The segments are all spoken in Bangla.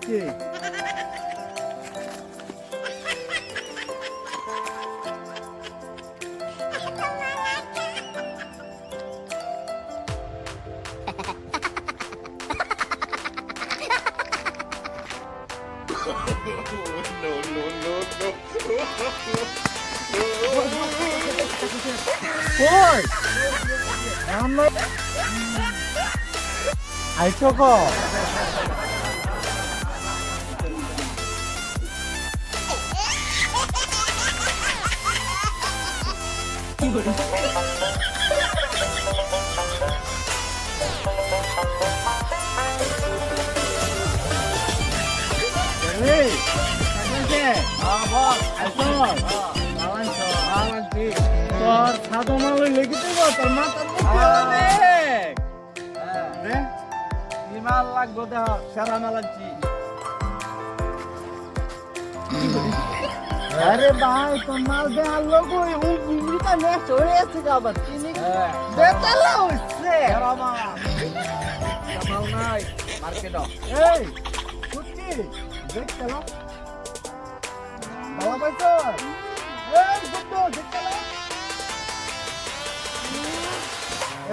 হচ্ছে কই আমরা আইছো কো এই আবার আইছো আলাইছো আলাইছি তোর সাদা মাল লেগে দেবো তোর মাথা রে কি মাল লাগবো দেখ সেরা মাল আনছি আরে ভাই তোর মাল দে আলো কই ও গুলিটা নেক্সট হয়ে আছে আবার চিনি বেতালা হইছে সেরা মাল নাই মার্কেট এই কুত্তি দেখ চলো বাবা পাইছো এই গুড্ডু দেখ চলো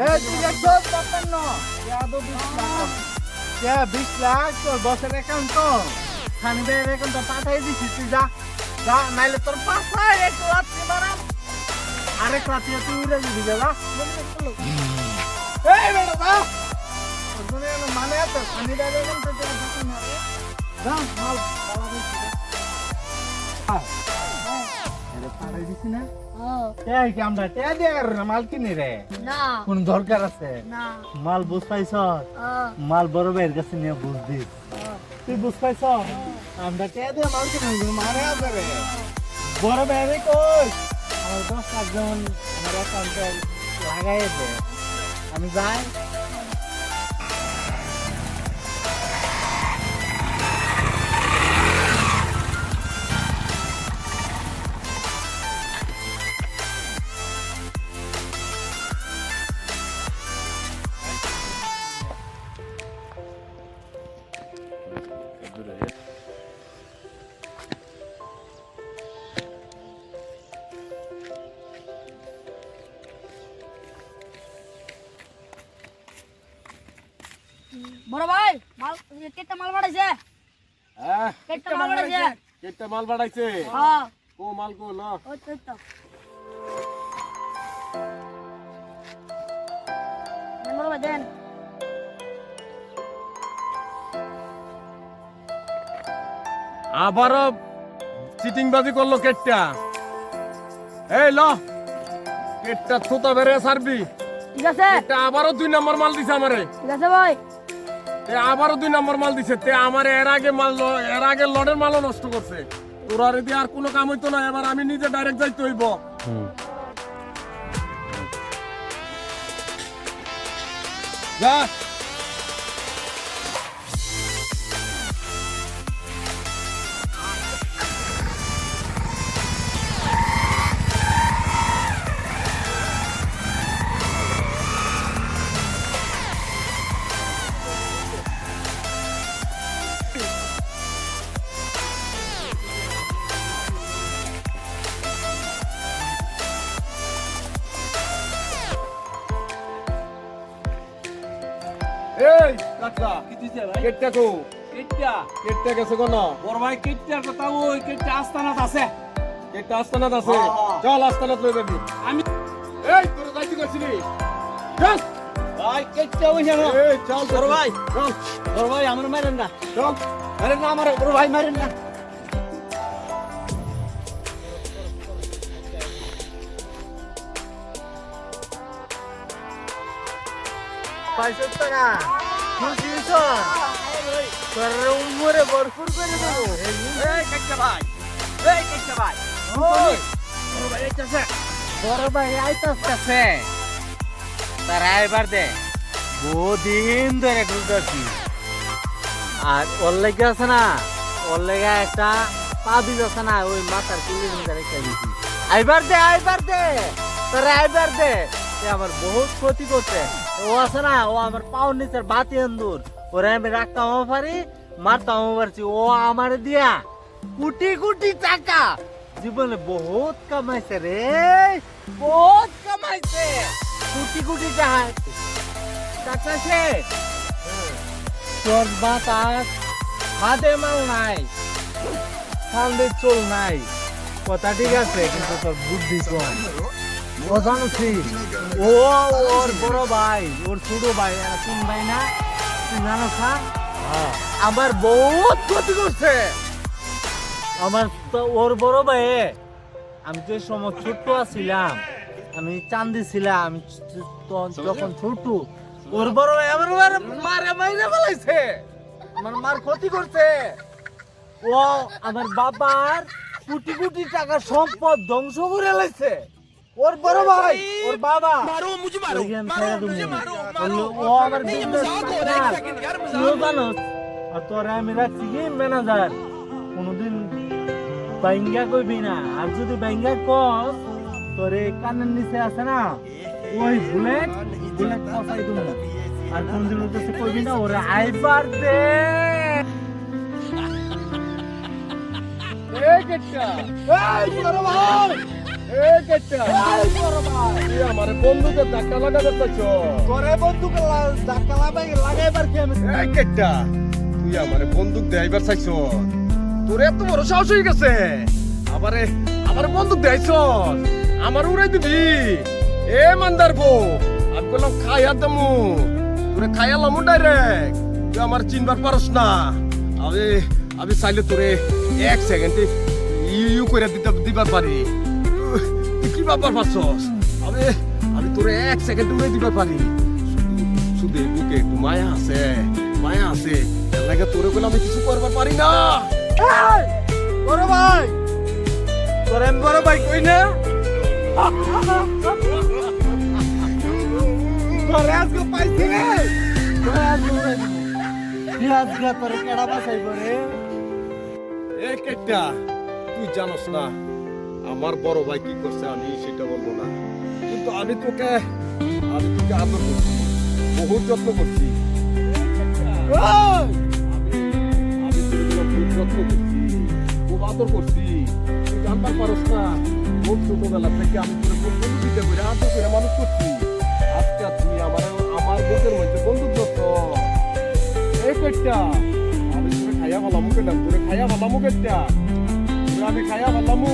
এই তুই দেখছো পাপন্ন ইয়াদো 20 লাখ ইয়া 20 লাখ তোর বসের অ্যাকাউন্ট তো খানিদের অ্যাকাউন্ট পাঠাই দিছি তুই যা যা নাইলে তোর পাশায় এক রাত্রি মারাম আরেক রাত্রি তুই উড়ে দিবি যা এই বেটা যা তোর মানে আছে খানিদের অ্যাকাউন্ট তো তোর মারে যা মাল বাবা দিছি আরে পাঠাই দিছি না এই কি আমরা তে দেয়ার না মাল কিনে রে না কোন দরকার আছে না মাল বুঝ পাইছ মাল বড় ভাইয়ের কাছে নিয়ে বুঝ দিস তুই বুঝ পাইছ আমরা তে দে মাল কিনে মারে আছে রে বড় ভাইরে কই আমার 10 লাখ যেমন আমার অ্যাকাউন্টে লাগাই দে আমি যাই বড় ভাই মাল কেটে মাল বাড়াইছে হ্যাঁ কেটে মাল বাড়াইছে কেটে মাল বাড়াইছে হ্যাঁ ও মাল কো না ওই তো বড় ভাই দেন আবারও চিটিং বাজি করলো কেটটা এই ল কেটটা থুতা বেরে সারবি ঠিক আছে এটা আবারও 2 নম্বর মাল দিছে আমারে ঠিক আছে ভাই তে আবারও 2 নম্বর মাল দিছে তে আমারে এর আগে লডের মালও নষ্ট করছে তোর আর এদি আর কোনো কাম হইতো না এবার আমি নিজে ডাইরেক্ট যাইতে হইব যা এই কাকা কি দিছে ভাই কেটটা কো কেটটা কেটটা গেছে কোন বড় ভাই কেটটার কথা ওই কেটটা আস্তানাত আছে কেটটা আস্তানাত আছে হ্যাঁ। চল আস্তানাত লই যাবি আমি এই তোর যাইতে কইছিলি চল ভাই কেটটা ওই জানো এই চল বড় ভাই চল বড় ভাই আমার মারেন না চল মারেন না আমার বড় ভাই মারেন না পাইছো টাকা খুশি হইছ তোর উমরে ভরপুর করে দেবো এই কেটটা ভাই ওই বড় ভাই আইতাছে বড় ভাই আইতাছে তার আইবার দে বহুদিন ধরে খুঁজতেছি আর ওর লেগে আছে না ওর লেগে একটা পাবি আছে না ওই মাথার কুলির মধ্যে রেখে দিছি আইবার দে তোর আইবার দে সে আমার বহুত ক্ষতি করছে ও আছে না ও আমার পাওয়ার নিচের বাতি আন্দুর ওরে আমি রাখতাম পারি মারতাম পারছি ও আমার দিয়া কোটি কোটি টাকা জীবনে বহুত কামাইছে রে, বহুত কামাইছে, কোটি কোটি টাকা কাটাছে। তোর বাতাস হাতে মাল নাই, সামনে চল নাই, কথা ঠিক আছে কিন্তু তোর বুদ্ধি কম। ও জানোছি ও ওর বড় ভাই, ওর ছোট ভাই, কোন ভাই না তুই জানোস না? আমার বহুত ক্ষতি করছে। আমার তো ওর বড় ভাই, আমি যে সময় ছোট্ট ছিলাম, আমি চান্দি ছিলাম, আমি যখন ছোট, ওর বড় ভাই আমার মারে মাইরে ফেলাইছে, আমার মার ক্ষতি করছে। ও আমার বাবার কোটি কোটি টাকা সম্পদ ধ্বংস করে লাইছে। ওর বড় ভাই, ওর বাবা ওইখান ছেড়ে দিবো। ও আমার বিজনেস পার্টনার, তুইও জানোস। আর তোরা আমি রাখছি কি ম্যানেজার, কোনোদিন বাইঙ্গা কইবি না, আর যদি বাইঙ্গা কস তোর এই কানের নিচে আছে না ওই বুলেট বুলেট পচাই দেবো। আর কোনদিন উদ্দেশ্যে কইবি না ওরে আইবার দে। এই কেটটা, এই বড় ভাই, এই কেটটা, এই বড় ভাই, তুই আমারে বন্দুকের ধাক্কা লাগাতে চাইছো? তোরে বন্দুক ধাক্কা লাগাইবার কি আমি? এই কেটটা, তুই আমারে বন্দুক দেইবার চাইছো? তোরে এত বড় সাহস হয়ে গেছে, আমারে বন্দুক দেইছ, আমার উড়াই দিবি? এ মান্দার বউ, আমি বললাম খাইয়া দেমু, তোরে খাইয়া লামু ডাইরেক্ট, তুই আমার চিনবার পারস না। আমি চাইলে তোরে 1 সেকেন্ডে ইউ করে দিবার পারি। তুই কি ব্যাপার পারছস? আমি তোরে 1 সেকেন্ডে উড়াই দিবার পারি। শুধু এই বুকে একটু মায়া আছে, মায়া আছে, এর লাগে তোরে বলে আমি কিছু করবার পারি না। এই, বড় ভাই, তোর আমি বড় ভাই কই না? তোরে আজকে পাইছি রে, তোরে আজকে উড়াই দিব। তুই আজকে তোরে কেডা বাঁচাইব রে? এ কেটটা, তুই জানোস না আমার বড় ভাই কি করছে, আমি সেটা বলবো না, কিন্তু আমি তোকে আদর করছি, বহুত যত্ন করছি। আমি তোর জন্য খুব যত্ন করছি, খুব আদর করছি, তুই জানবার পারস না। খুব ছোটবেলা থেকে আমি তোর বন্ধু দিতে করে আদর করে মানুষ করছি। আজকে তুই আমার বুকের মধ্যে বন্ধু দোস্ত। এই কেটটা, আমি তোরে খাইয়া ভালামু কেটাম, তোরে খাইয়া ভালামু কেটটা, তোরে আমি খাইয়া ভালামু।